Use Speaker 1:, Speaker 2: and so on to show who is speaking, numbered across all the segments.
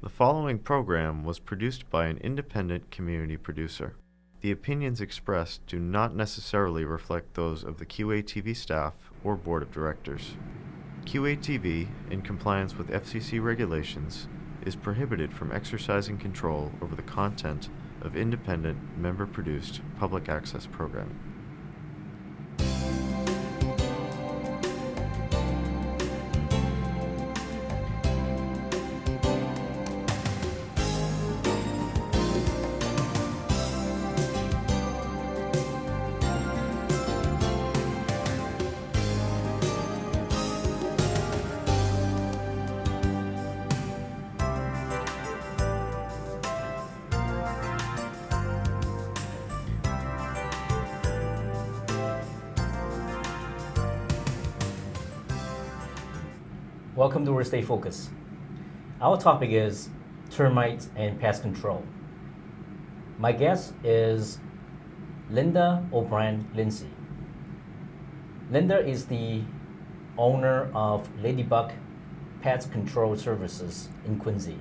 Speaker 1: The following program was produced by an independent community producer. The opinions expressed do not necessarily reflect those of the QATV staff or board of directors. QATV, in compliance with FCC regulations, is prohibited from exercising control over the content of independent, member-produced public access programming.
Speaker 2: Welcome to Stay Focused. Our topic is termites and pest control. My guest is Linda O'Brien Lindsay. Linda is the owner of Ladybug Pest Control Services in Quincy.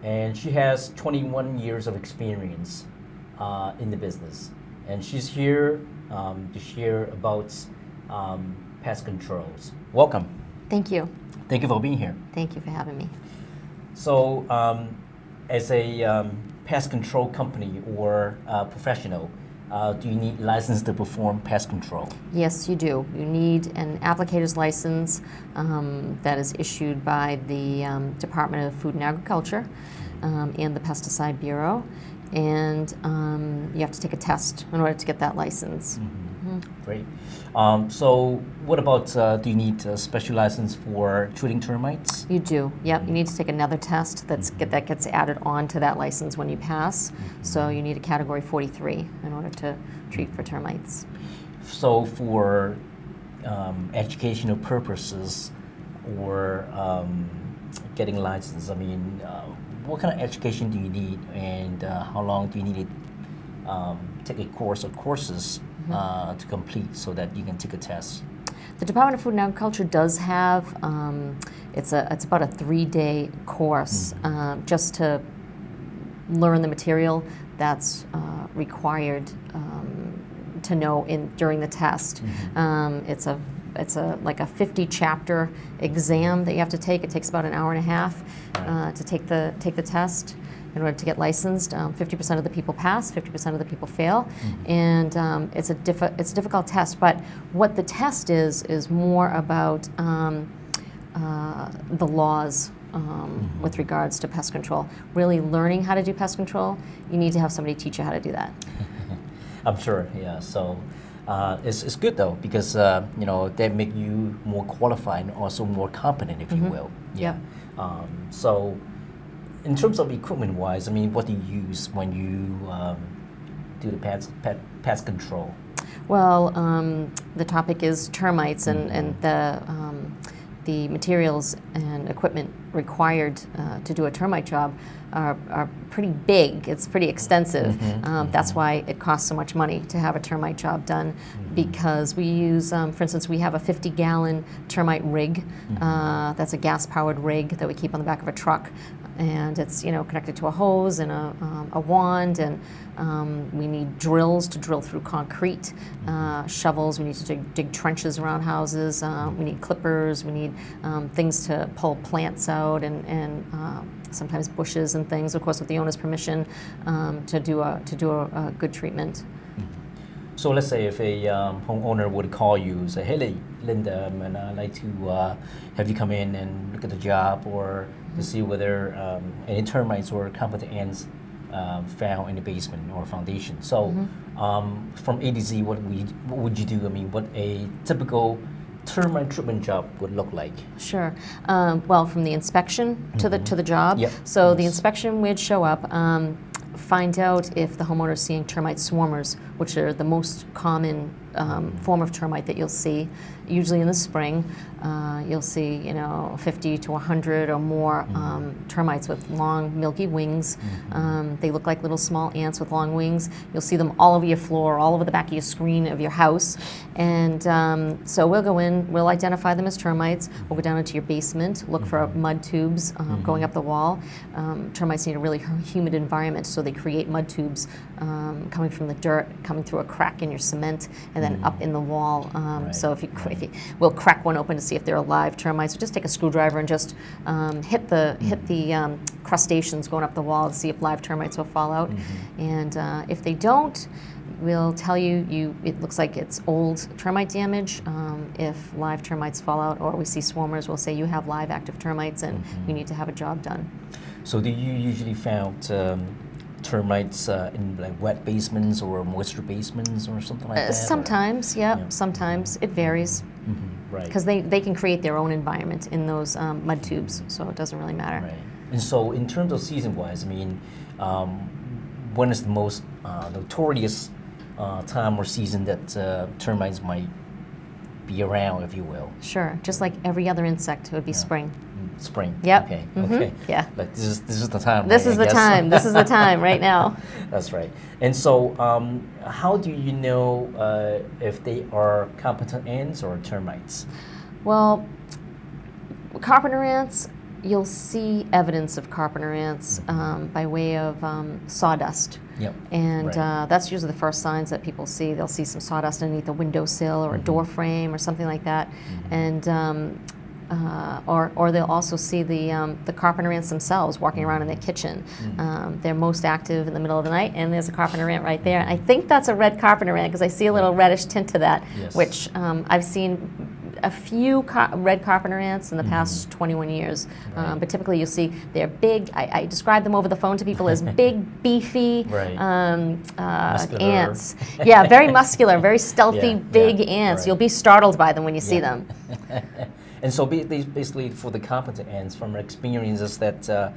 Speaker 2: And she has 21 years of experience in the business. And she's here to share about pest controls. Welcome.
Speaker 3: Thank you.
Speaker 2: Thank you for being here.
Speaker 3: Thank you for having me.
Speaker 2: So, as a pest control company or professional, do you need license to perform pest control?
Speaker 3: Yes, you do. You need an applicator's license that is issued by the Department of Food and Agriculture and the Pesticide Bureau, and you have to take a test in order to get that license.
Speaker 2: Great. So what about, do you need a special license for treating termites?
Speaker 3: You do, yep. You need to take another test that gets added on to that license when you pass. So you need a category 43 in order to treat for termites.
Speaker 2: So for educational purposes or getting license, I mean, what kind of education do you need, and how long do you need to take a course or courses to complete so that you can take a test?
Speaker 3: The Department of Food and Agriculture does have, it's about a 3-day course just to learn the material that's required to know during the test. It's like a 50-chapter exam that you have to take. It takes about an hour and a half to take the test in order to get licensed. 50% of the people pass, 50% of the people fail, and it's a difficult test. But what the test is more about the laws with regards to pest control. Really learning how to do pest control, you need to have somebody teach you how to do that.
Speaker 2: I'm sure, yeah. So it's good though, because they make you more qualified and also more competent, if you will. Yeah. So in terms of equipment-wise, I mean, what do you use when you do the pest control?
Speaker 3: Well, the topic is termites, and the materials and equipment required to do a termite job are pretty big. It's pretty extensive. That's why it costs so much money to have a termite job done, because we use, for instance, we have a 50-gallon termite rig. That's a gas-powered rig that we keep on the back of a truck, and it's connected to a hose and a wand, and we need drills to drill through concrete, shovels. We need to dig trenches around houses. We need clippers. We need things to pull plants out, and sometimes bushes and things. Of course, with the owner's permission, to do a good treatment.
Speaker 2: So let's say if a homeowner would call you and say, "Hey, Linda, and I'd like to have you come in and look at the job, or to see whether any termites or competent ants found in the basement or foundation." So from A to Z, what would you do? I mean, what a typical termite treatment job would look like?
Speaker 3: Sure. Well, from the inspection to the job.
Speaker 2: Yep.
Speaker 3: So the inspection, we'd show up, find out if the homeowner is seeing termite swarmers, which are the most common form of termite that you'll see. Usually in the spring, you'll see 50 to 100 or more termites with long milky wings. They look like little small ants with long wings. You'll see them all over your floor, all over the back of your screen of your house. And so we'll go in, we'll identify them as termites. We'll go down into your basement, look for mud tubes going up the wall. Termites need a really humid environment, so they create mud tubes coming from the dirt, coming through a crack in your cement, and then up in the wall. So if you we'll crack one open to see if they're alive termites. So just take a screwdriver and just hit the crustaceans going up the wall to see if live termites will fall out. And if they don't, we'll tell you it looks like it's old termite damage. If live termites fall out or we see swarmers, we'll say you have live active termites and you need to have a job done.
Speaker 2: So do you usually found termites in like wet basements or moisture basements or something like that?
Speaker 3: Sometimes, yeah. Sometimes it varies.
Speaker 2: Right.
Speaker 3: Because they can create their own environment in those mud tubes, so it doesn't really matter.
Speaker 2: Right. And so in terms of season-wise, I mean, when is the most notorious time or season that termites might be around, if you will?
Speaker 3: Sure. Just like every other insect, it would be spring.
Speaker 2: Spring.
Speaker 3: Yep.
Speaker 2: Okay. Okay.
Speaker 3: Yeah.
Speaker 2: But this is the time.
Speaker 3: This
Speaker 2: right,
Speaker 3: is the time. This is the time right now.
Speaker 2: That's right. And so, how do you know if they are competent ants or termites?
Speaker 3: Well, carpenter ants, you'll see evidence of carpenter ants by way of sawdust.
Speaker 2: Yep.
Speaker 3: And that's usually the first signs that people see. They'll see some sawdust underneath a windowsill or a door frame or something like that. And or they'll also see the carpenter ants themselves walking around in their kitchen. They're most active in the middle of the night, and there's a carpenter ant right there. I think that's a red carpenter ant because I see a little reddish tint to that, which I've seen a few red carpenter ants in the past 21 years. But typically you'll see they're big. I describe them over the phone to people as big, beefy ants. Yeah, very muscular, very stealthy, big ants. You'll be startled by them when you see them.
Speaker 2: And so basically for the competent ants, from our experiences that they're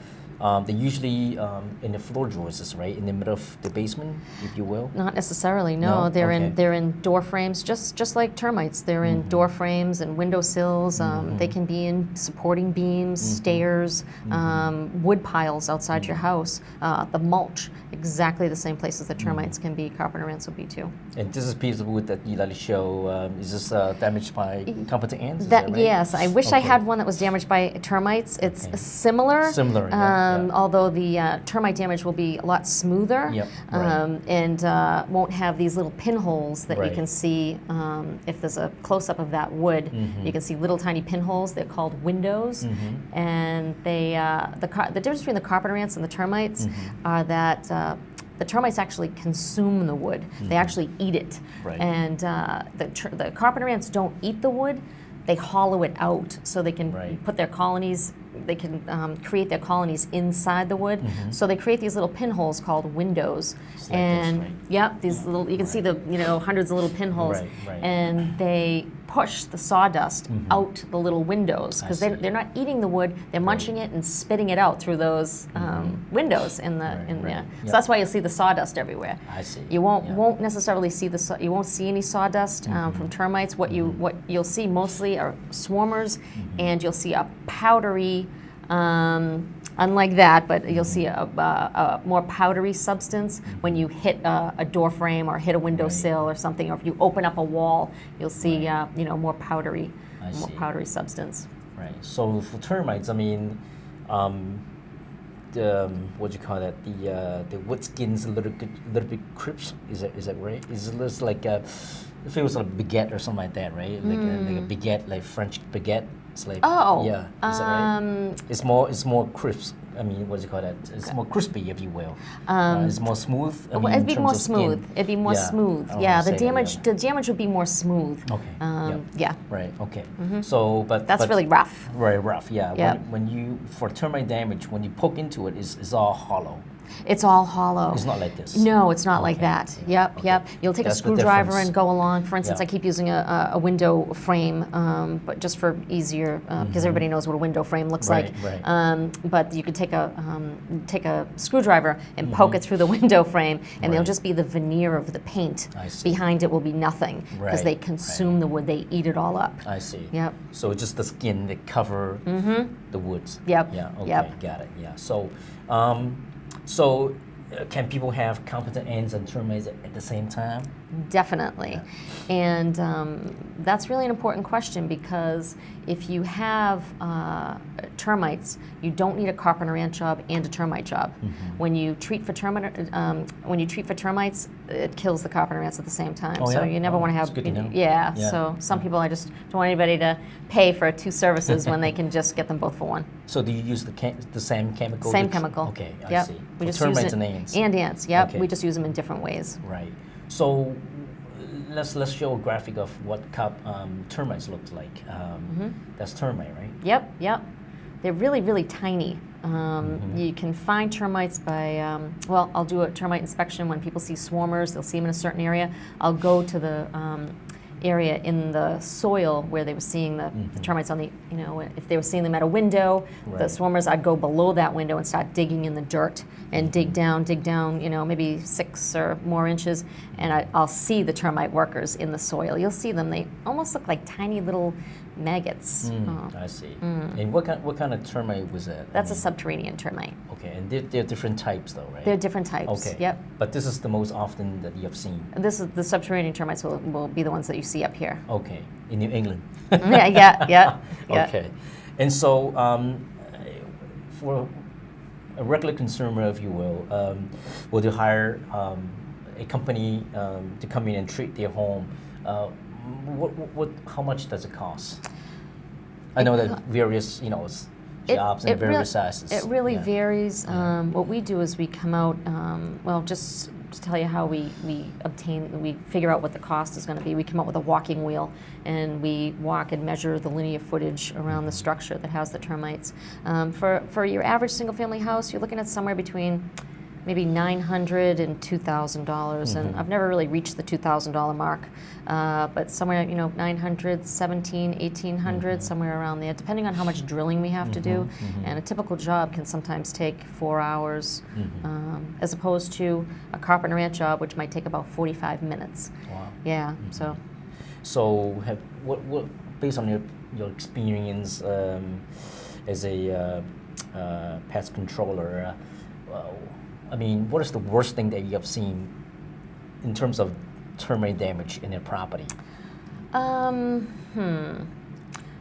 Speaker 2: usually in the floor joists, right, in the middle of the basement, if you will.
Speaker 3: Not necessarily. No, they're in door frames, just like termites. They're in door frames and windowsills. They can be in supporting beams, stairs, wood piles outside your house, the mulch. Exactly the same places that termites can be, carpenter ants will be too.
Speaker 2: And this is a piece of wood that you like to show. Is this damaged by competent ants? Is that right?
Speaker 3: Yes, I wish I had one that was damaged by termites. It's similar.
Speaker 2: Similar.
Speaker 3: Although the termite damage will be a lot smoother and won't have these little pinholes that you can see if there's a close-up of that wood. You can see little tiny pinholes. They're called windows. And they the difference between the carpenter ants and the termites are that the termites actually consume the wood. They actually eat it. And the carpenter ants don't eat the wood. They hollow it out so they can put their colonies, they can create their colonies inside the wood. So they create these little pinholes called windows. These little, you can see the hundreds of little pinholes. And they push the sawdust out the little windows because they're not eating the wood, they're munching it and spitting it out through those windows in there. So that's why you'll see the sawdust everywhere.
Speaker 2: I see.
Speaker 3: You won't necessarily see you won't see any sawdust from termites. What you'll see mostly are swarmers, and you'll see a powdery. Unlike that, but you'll see a more powdery substance when you hit a door frame or hit a windowsill or something, or if you open up a wall, you'll see more powdery substance.
Speaker 2: Right. So for termites, I mean, the what do you call that? The wood skin's a little bit crisp. Is that right? Is it just like it feels like a baguette or something like that, right? Like a baguette, like French baguette. It's like, is that right? It's more crisp. I mean, what do you call that? It's more crispy, if you will. It's more smooth.
Speaker 3: It'd be more smooth. It'd be more smooth. The damage would be more smooth.
Speaker 2: Okay. Right. Okay. So, but
Speaker 3: that's really rough.
Speaker 2: Very rough. Yeah. When you for termite damage, when you poke into it, it's all hollow.
Speaker 3: It's all hollow.
Speaker 2: It's not like this.
Speaker 3: No, it's not like
Speaker 2: Okay.
Speaker 3: that.
Speaker 2: Yeah.
Speaker 3: Yep,
Speaker 2: Okay.
Speaker 3: yep. You'll take
Speaker 2: That's
Speaker 3: a
Speaker 2: the
Speaker 3: screwdriver
Speaker 2: difference.
Speaker 3: and go along. For instance,
Speaker 2: Yeah.
Speaker 3: I keep using a window frame, but just for easier, because everybody knows what a window frame looks
Speaker 2: Right,
Speaker 3: like.
Speaker 2: right.
Speaker 3: But you could take a screwdriver and poke it through the window frame, and there'll
Speaker 2: Right.
Speaker 3: just be the veneer of the paint.
Speaker 2: I see.
Speaker 3: Behind it will be nothing, because
Speaker 2: Right,
Speaker 3: they consume the wood. They eat it all up.
Speaker 2: I see.
Speaker 3: Yep.
Speaker 2: So it's just the skin that cover the woods.
Speaker 3: Yep,
Speaker 2: Yeah. Okay.
Speaker 3: yep.
Speaker 2: Got it. Yeah. So, can people have competent ants and termites at the same time?
Speaker 3: Definitely. And that's really an important question, because if you have termites, you don't need a carpenter ant job and a termite job. When you treat for termites, it kills the carpenter ants at the same time.
Speaker 2: Oh,
Speaker 3: So
Speaker 2: yeah?
Speaker 3: you never
Speaker 2: Oh,
Speaker 3: want to have.
Speaker 2: that's good to know.
Speaker 3: Yeah.
Speaker 2: Yeah.
Speaker 3: So some people, I just don't want anybody to pay for two services when they can just get them both for one.
Speaker 2: So do you use the same chemical?
Speaker 3: Same chemical.
Speaker 2: Okay, I
Speaker 3: Yep.
Speaker 2: see.
Speaker 3: We
Speaker 2: For
Speaker 3: just
Speaker 2: termites
Speaker 3: use it,
Speaker 2: and ants.
Speaker 3: And ants. Yep.
Speaker 2: Okay.
Speaker 3: We just use them in different ways.
Speaker 2: Right. So let's show a graphic of what termites looks like. That's termite, right?
Speaker 3: Yep, yep. They're really, really tiny. You can find termites by, well, I'll do a termite inspection when people see swarmers. They'll see them in a certain area. I'll go to the area in the soil where they were seeing the termites on the, if they were seeing them at a window, the
Speaker 2: Right.
Speaker 3: swarmers, I'd go below that window and start digging in the dirt and dig down, maybe 6 or more inches, and I'll see the termite workers in the soil. You'll see them. They almost look like tiny little maggots.
Speaker 2: I see. And what kind of termite was that?
Speaker 3: That's a subterranean termite.
Speaker 2: Okay, and they're different types though, right?
Speaker 3: They're different types.
Speaker 2: Okay.
Speaker 3: Yep.
Speaker 2: But this is the most often that you have seen.
Speaker 3: This is the subterranean termites will be the ones that you see up here.
Speaker 2: Okay, in New England.
Speaker 3: Yeah.
Speaker 2: Okay, and so for a regular consumer, if you will you hire a company to come in and treat their home? How much does it cost? I know that various jobs and various sizes.
Speaker 3: It really
Speaker 2: Yeah.
Speaker 3: varies. What we do is we come out, just to tell you how we figure out what the cost is going to be. We come up with a walking wheel, and we walk and measure the linear footage around the structure that has the termites. For your average single-family house, you're looking at somewhere between maybe $900 and $2,000, and I've never really reached the $2,000 mark, but somewhere, $900, $1,700, $1,800, somewhere around there, depending on how much drilling we have to do. And a typical job can sometimes take 4 hours, as opposed to a carpenter ant job, which might take about 45 minutes.
Speaker 2: Wow.
Speaker 3: Yeah,
Speaker 2: So, what based on your experience as a pest controller, what is the worst thing that you have seen in terms of termite damage in a property?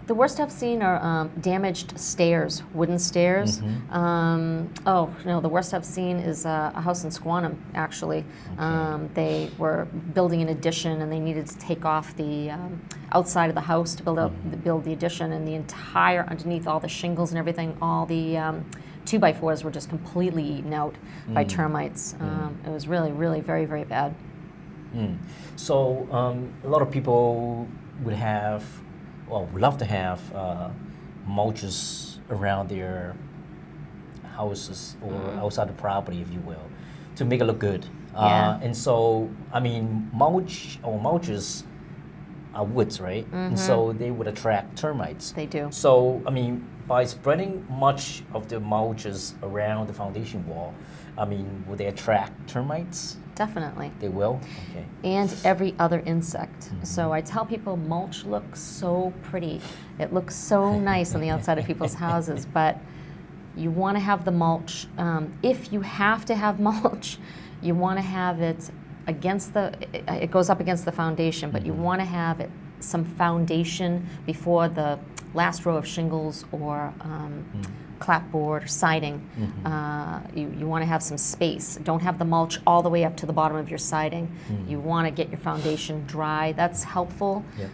Speaker 3: The worst I've seen are damaged stairs, wooden stairs. The worst I've seen is a house in Squantum, actually.
Speaker 2: Okay.
Speaker 3: They were building an addition, and they needed to take off the outside of the house to build the addition, and the entire, underneath all the shingles and everything, all the 2x4s were just completely eaten out by termites. It was really, really very, very bad.
Speaker 2: So a lot of people would love to have mulches around their houses or outside the property, if you will, to make it look good.
Speaker 3: Yeah.
Speaker 2: And so, mulches are woods, right? And so they would attract termites.
Speaker 3: They do.
Speaker 2: So, by spreading much of the mulches around the foundation wall, would they attract termites?
Speaker 3: Definitely.
Speaker 2: They will? Okay.
Speaker 3: And every other insect. So I tell people mulch looks so pretty. It looks so nice on the outside of people's houses, but you want to have the mulch. If you have to have mulch, you want to have it it goes up against the foundation, but you want to have it some foundation before the last row of shingles or clapboard or siding. You want to have some space. Don't have the mulch all the way up to the bottom of your siding. You want to get your foundation dry. That's helpful.
Speaker 2: Yep.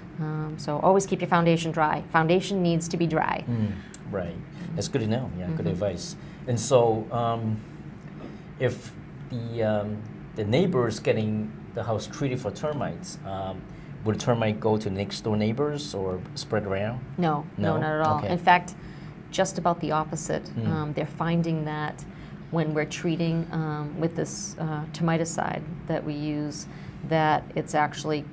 Speaker 3: So always keep your foundation dry. Foundation needs to be dry.
Speaker 2: Right. That's good to know. Yeah, good advice. And so, if the neighbors getting the house treated for termites, would a termite go to next door neighbors or spread around?
Speaker 3: No,
Speaker 2: No?
Speaker 3: not at all.
Speaker 2: Okay.
Speaker 3: In fact, just about the opposite. They're finding that when we're treating with this termiticide that we use, that it's actually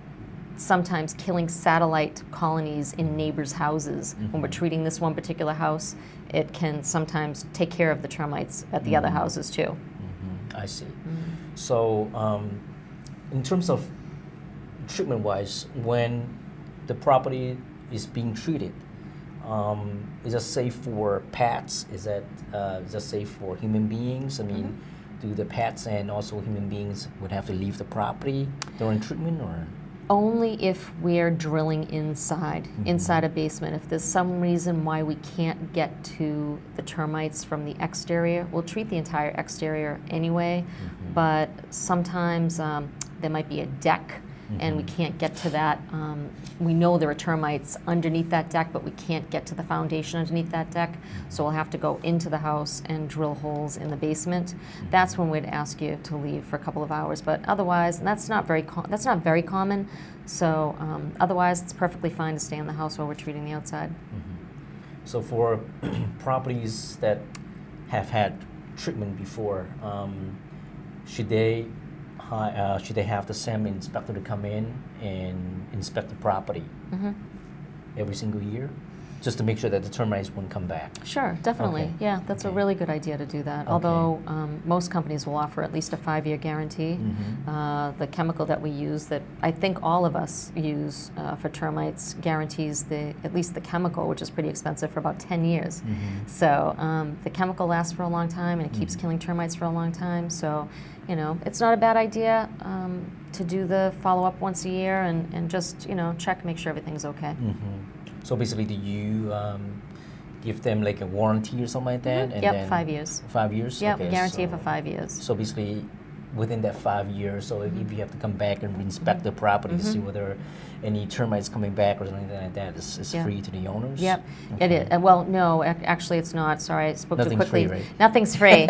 Speaker 3: sometimes killing satellite colonies in neighbors' houses. When we're treating this one particular house, it can sometimes take care of the termites at the other houses too.
Speaker 2: I see. So in terms of treatment-wise, when the property is being treated, is it safe for pets? Is it safe for human beings? I mean, do the pets and also human beings would have to leave the property during treatment, or?
Speaker 3: Only if we're drilling inside a basement. If there's some reason why we can't get to the termites from the exterior, we'll treat the entire exterior anyway, but sometimes there might be a deck and we can't get to that. We know there are termites underneath that deck, but we can't get to the foundation underneath that deck, so we'll have to go into the house and drill holes in the basement. That's when we'd ask you to leave for a couple of hours, but otherwise, and that's not very common, so otherwise it's perfectly fine to stay in the house while we're treating the outside.
Speaker 2: So for properties that have had treatment before, should they have the same inspector to come in and inspect the property every single year, just to make sure that the termites won't come back?
Speaker 3: Sure, definitely.
Speaker 2: Okay.
Speaker 3: Yeah, that's a really good idea to do that.
Speaker 2: Okay.
Speaker 3: Although most companies will offer at least a 5-year guarantee. The chemical that we use, that I think all of us use for termites, guarantees at least the chemical, which is pretty expensive, for about 10 years. So the chemical lasts for a long time, and it keeps killing termites for a long time. So, you know, it's not a bad idea to do the follow-up once a year and just, you know, check, make sure everything's okay.
Speaker 2: So basically, do you give them like a warranty or something like that? And
Speaker 3: Yep,
Speaker 2: then
Speaker 3: 5 years.
Speaker 2: 5 years?
Speaker 3: Yep,
Speaker 2: Okay,
Speaker 3: guarantee it
Speaker 2: so-
Speaker 3: for 5 years.
Speaker 2: So basically, within that 5 years, so if you have to come back and inspect the property to see whether any termites coming back or something like that, is
Speaker 3: Yeah.
Speaker 2: free to the owners?
Speaker 3: Yep,
Speaker 2: Okay.
Speaker 3: it is. Well, no, actually it's not. Sorry, I spoke too
Speaker 2: Nothing's
Speaker 3: quickly.
Speaker 2: free, right?
Speaker 3: Nothing's free.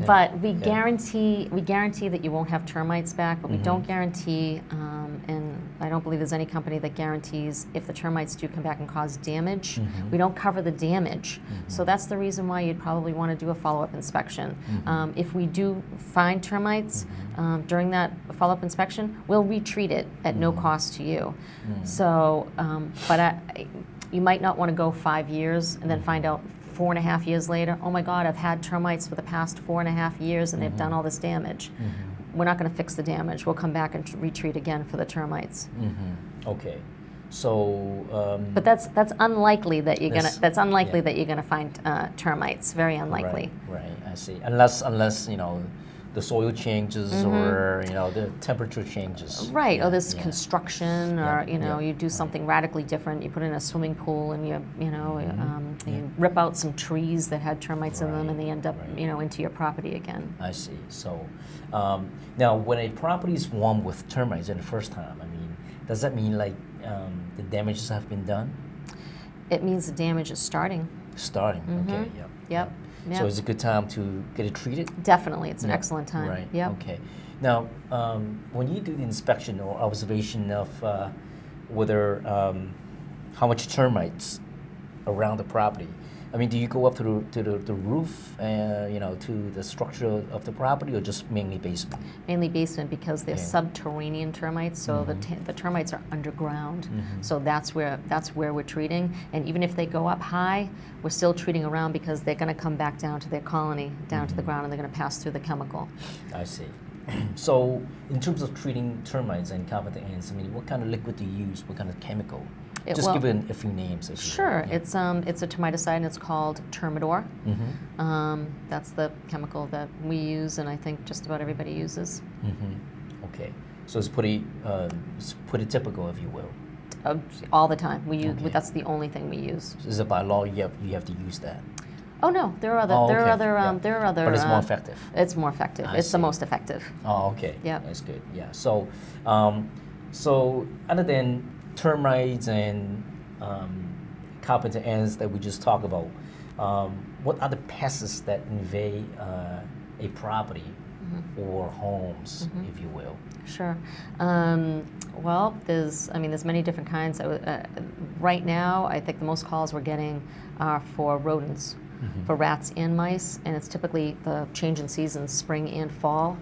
Speaker 3: But we guarantee that you won't have termites back, but we don't guarantee, and I don't believe there's any company that guarantees if the termites do come back and cause damage. We don't cover the damage. So that's the reason why you'd probably want to do a follow-up inspection. If we do find termites during that follow-up inspection, we'll retreat it at no cost to you. So, but you might not want to go 5 years and then find out 4.5 years later, oh my God, I've had termites for the past 4.5 years and they've done all this damage. We're not going to fix the damage. We'll come back and retreat again for the termites.
Speaker 2: Okay. So,
Speaker 3: But that's unlikely that you're
Speaker 2: This-
Speaker 3: that you're gonna find termites. Very unlikely.
Speaker 2: Right, I see. Unless you know, the soil changes or you know the temperature changes.
Speaker 3: Right, or there's
Speaker 2: Yeah.
Speaker 3: construction, or you know, you do something radically different. You put in a swimming pool, and you rip out some trees that had termites in them, and they end up into your property again.
Speaker 2: I see. So, now when a property is swarmed with termites in the first time, I mean, does that mean like the damages have been done?
Speaker 3: It means the damage is starting.
Speaker 2: Starting. Okay. Yep.
Speaker 3: Yep.
Speaker 2: So it's a good time to get it treated.
Speaker 3: Definitely, it's an
Speaker 2: Yep.
Speaker 3: excellent time.
Speaker 2: Right.
Speaker 3: Yep.
Speaker 2: Okay. Now, when you do the inspection or observation of whether how much termites around the property, I mean, do you go up to the roof, to the structure of the property, or just mainly basement?
Speaker 3: Mainly basement, because they're
Speaker 2: Yeah.
Speaker 3: subterranean termites, so the termites are underground. So that's where we're treating. And even if they go up high, we're still treating around, because they're going to come back down to their colony, down to the ground, and they're going to pass through the chemical.
Speaker 2: I see. So, in terms of treating termites and carpenter ants, I mean, what kind of liquid do you use? What kind of chemical? Just give it a few names. If you
Speaker 3: Sure,
Speaker 2: will. Yeah.
Speaker 3: it's a termiticide, and it's called Termidor. That's the chemical that we use, and I think just about everybody uses.
Speaker 2: Okay, so it's pretty typical, if you will.
Speaker 3: All the time. We use.
Speaker 2: Okay.
Speaker 3: That's the only thing we use.
Speaker 2: Is it by law you have to use that?
Speaker 3: Oh no, there are other.
Speaker 2: Oh,
Speaker 3: There are
Speaker 2: okay.
Speaker 3: other.
Speaker 2: Yeah.
Speaker 3: There are other.
Speaker 2: But it's more effective.
Speaker 3: It's more effective.
Speaker 2: I
Speaker 3: It's the
Speaker 2: see.
Speaker 3: most effective.
Speaker 2: Oh, okay.
Speaker 3: Yep.
Speaker 2: That's good. Yeah. So, so other than termites and carpenter ants that we just talked about, what are the pests that invade a property or homes, if you will?
Speaker 3: Sure. Well, there's many different kinds. Right now, I think the most calls we're getting are for rodents. for rats and mice, and it's typically the change in seasons, spring and fall.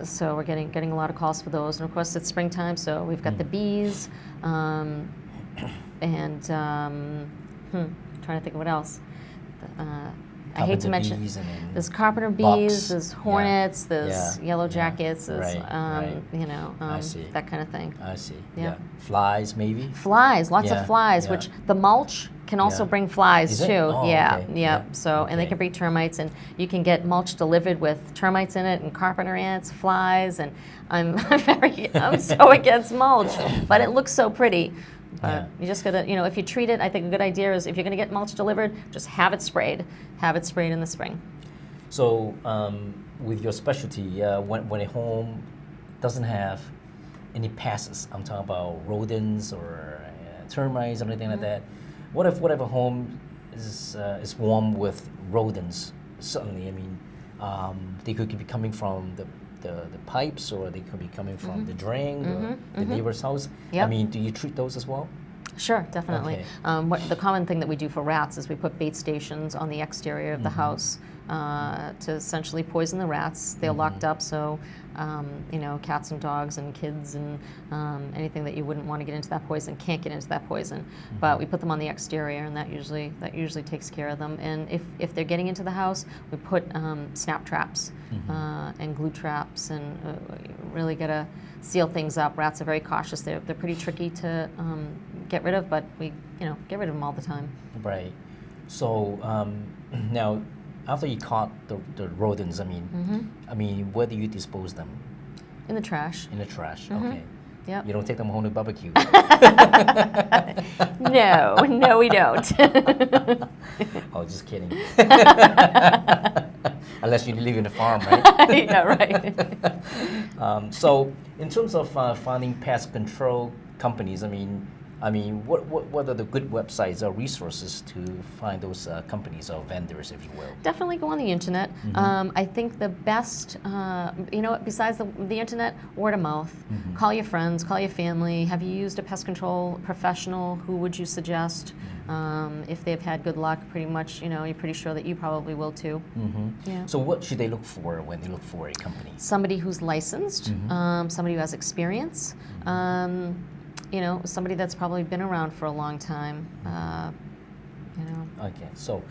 Speaker 3: So we're getting a lot of calls for those, and of course it's springtime, so we've got the bees, and trying to think of what else. I hate to mention, there's carpenter bees, there's hornets, there's yellow jackets, there's, you know, that kind of thing.
Speaker 2: I see. Yeah. Flies, maybe?
Speaker 3: Flies, lots of flies, which the mulch can also bring flies
Speaker 2: Is it?
Speaker 3: too.
Speaker 2: Oh,
Speaker 3: yeah,
Speaker 2: okay.
Speaker 3: yeah. So, and they can bring termites, and you can get mulch delivered with termites in it, and carpenter ants, flies, and I'm so against mulch, but it looks so pretty. But you just gotta, you know, if you treat it, I think a good idea is if you're gonna get mulch delivered, just have it sprayed. Have it sprayed in the spring.
Speaker 2: So, with your specialty, when a home doesn't have any pests, I'm talking about rodents or termites or anything like that. What if a home is warm with rodents? Certainly, I mean, they could be coming from the pipes, or they could be coming from the drain, or the neighbor's house. I mean, do you treat those as well?
Speaker 3: Sure, definitely.
Speaker 2: Okay.
Speaker 3: The common thing that we do for rats is we put bait stations on the exterior of the house to essentially poison the rats. They're locked up, so you know, cats and dogs and kids and anything that you wouldn't want to get into that poison can't get into that poison. But we put them on the exterior, and that usually takes care of them. And if they're getting into the house, we put snap traps and glue traps, and really gotta seal things up. Rats are very cautious. They're pretty tricky to get rid of, but we get rid of them all the time.
Speaker 2: Right. So now, after you caught the rodents, I mean, where do you dispose them?
Speaker 3: In the trash.
Speaker 2: In the trash. Okay.
Speaker 3: Yep.
Speaker 2: You don't take them home to barbecue.
Speaker 3: No, we don't.
Speaker 2: Oh, just kidding. Unless you live in a farm, right?
Speaker 3: Yeah, right.
Speaker 2: So, in terms of finding pest control companies, I mean, what are the good websites or resources to find those companies or vendors, if you will?
Speaker 3: Definitely go on the internet. I think the best, besides the internet, word of mouth. Call your friends, call your family. Have you used a pest control professional? Who would you suggest? If they've had good luck, pretty much, you're pretty sure that you probably will too. Yeah.
Speaker 2: So what should they look for when they look for a company?
Speaker 3: Somebody who's licensed, somebody who has experience. Somebody that's probably been around for a long time.
Speaker 2: Okay, so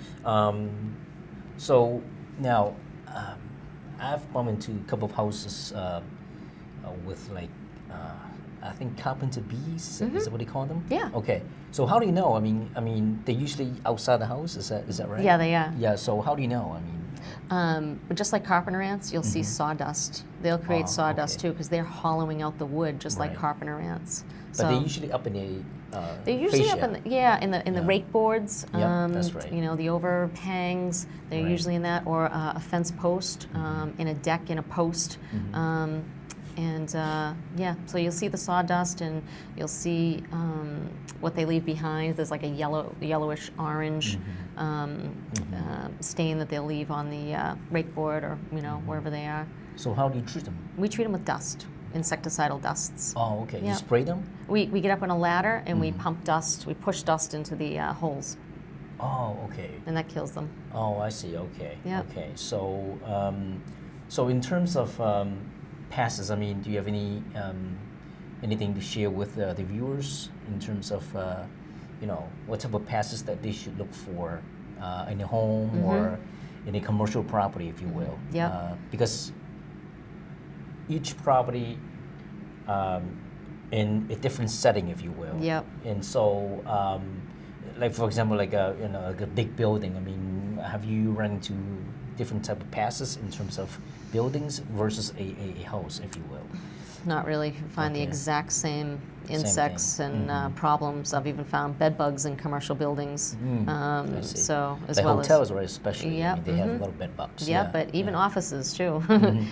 Speaker 2: now I've bumped into a couple of houses with I think carpenter bees. Is that what they call them?
Speaker 3: Yeah.
Speaker 2: Okay. So how do you know? I mean, they're usually outside the house. Is that right?
Speaker 3: Yeah, they are.
Speaker 2: Yeah. So how do you know? I mean.
Speaker 3: Just like carpenter ants, you'll see sawdust. They'll create sawdust too, because they're hollowing out the wood just like carpenter ants.
Speaker 2: But they're usually up in the
Speaker 3: they're usually
Speaker 2: fascia.
Speaker 3: up in the rake boards.
Speaker 2: That's right.
Speaker 3: The overhangs. They're usually in that, or a fence post, in a deck, in a post. So you'll see the sawdust, and you'll see what they leave behind. There's like a yellowish orange stain that they'll leave on the rake board, or wherever they are.
Speaker 2: So how do you treat them?
Speaker 3: We treat them with dust, insecticidal dusts.
Speaker 2: Oh, okay.
Speaker 3: Yeah.
Speaker 2: You spray them?
Speaker 3: We get up on a ladder and we pump dust. We push dust into the holes.
Speaker 2: Oh, okay.
Speaker 3: And that kills them.
Speaker 2: Oh, I see. Okay.
Speaker 3: Yeah.
Speaker 2: Okay. So, so in terms of pests, I mean, do you have anything to share with the viewers in terms of what type of pests that they should look for in a home or in a commercial property, if you will?
Speaker 3: Yeah.
Speaker 2: Because each property in a different setting, if you will.
Speaker 3: Yep.
Speaker 2: And so, like for example, like a big building. I mean, have you run into different type of pests in terms of buildings versus a house, if you will?
Speaker 3: Not really. You find the exact same insects and problems. I've even found bed bugs in commercial buildings. So as
Speaker 2: the
Speaker 3: well
Speaker 2: hotels,
Speaker 3: as
Speaker 2: right, especially. I mean, they have a lot of bed bugs.
Speaker 3: Yeah, but even offices too.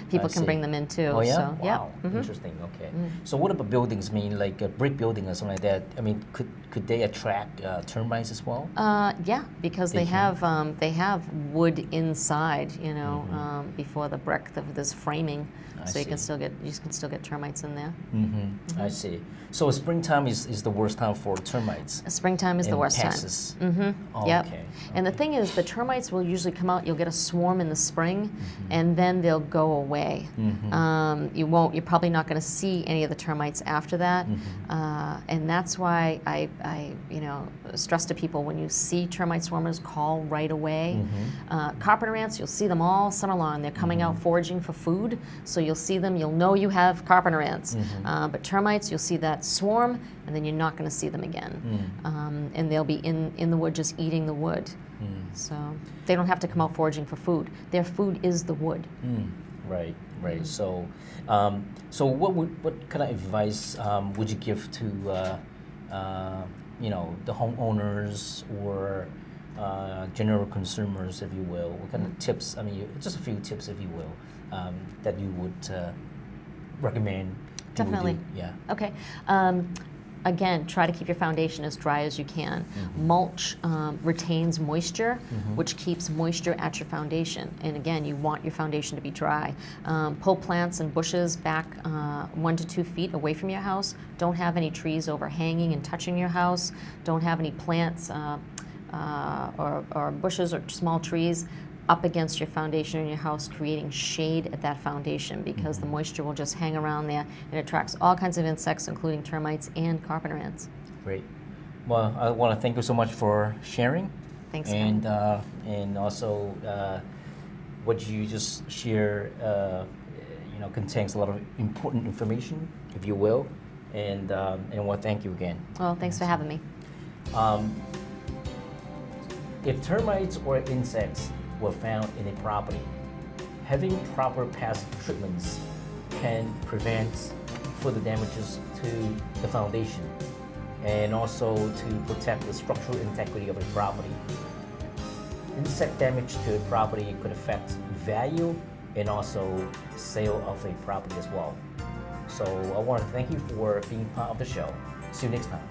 Speaker 3: People can bring them in too.
Speaker 2: Oh yeah.
Speaker 3: So,
Speaker 2: wow. Interesting. Okay. So what about buildings? I mean, like a brick building or something like that. I mean, could they attract termites as well?
Speaker 3: Yeah, because they have wood inside. Before the brick, there's framing, so you can still get termites in there.
Speaker 2: I see. So So springtime is the worst time for termites.
Speaker 3: Springtime is the
Speaker 2: and
Speaker 3: worst time.
Speaker 2: pests.
Speaker 3: Mm-hmm. Yep.
Speaker 2: Okay.
Speaker 3: And the thing is, the termites will usually come out. You'll get a swarm in the spring, and then they'll go away. You're probably not going to see any of the termites after that. And that's why I stress to people, when you see termite swarmers, call right away. Carpenter ants, you'll see them all summer long. They're coming out foraging for food, so you'll see them. You'll know you have carpenter ants. But termites, you'll see that swarm, and then you're not going to see them again. And they'll be in the wood just eating the wood. So they don't have to come out foraging for food. Their food is the wood.
Speaker 2: Right. So, what kind of advice would you give to the homeowners or general consumers, if you will? What kind of tips? I mean, just a few tips, if you will, that you would recommend.
Speaker 3: Definitely.
Speaker 2: Do. Yeah.
Speaker 3: Okay. Again, try to keep your foundation as dry as you can. Mulch retains moisture, which keeps moisture at your foundation. And again, you want your foundation to be dry. Pull plants and bushes back 1 to 2 feet away from your house. Don't have any trees overhanging and touching your house. Don't have any plants or bushes or small trees up against your foundation in your house, creating shade at that foundation, because the moisture will just hang around there and attracts all kinds of insects, including termites and carpenter ants.
Speaker 2: Great. Well, I want to thank you so much for sharing.
Speaker 3: Thanks.
Speaker 2: And also what you just share, contains a lot of important information, if you will. And I want to thank you again.
Speaker 3: Well, thanks for having me.
Speaker 2: If termites or insects were found in a property, having proper pest treatments can prevent further damages to the foundation and also to protect the structural integrity of the property. Insect damage to a property could affect value and also sale of a property as well. So I want to thank you for being part of the show. See you next time.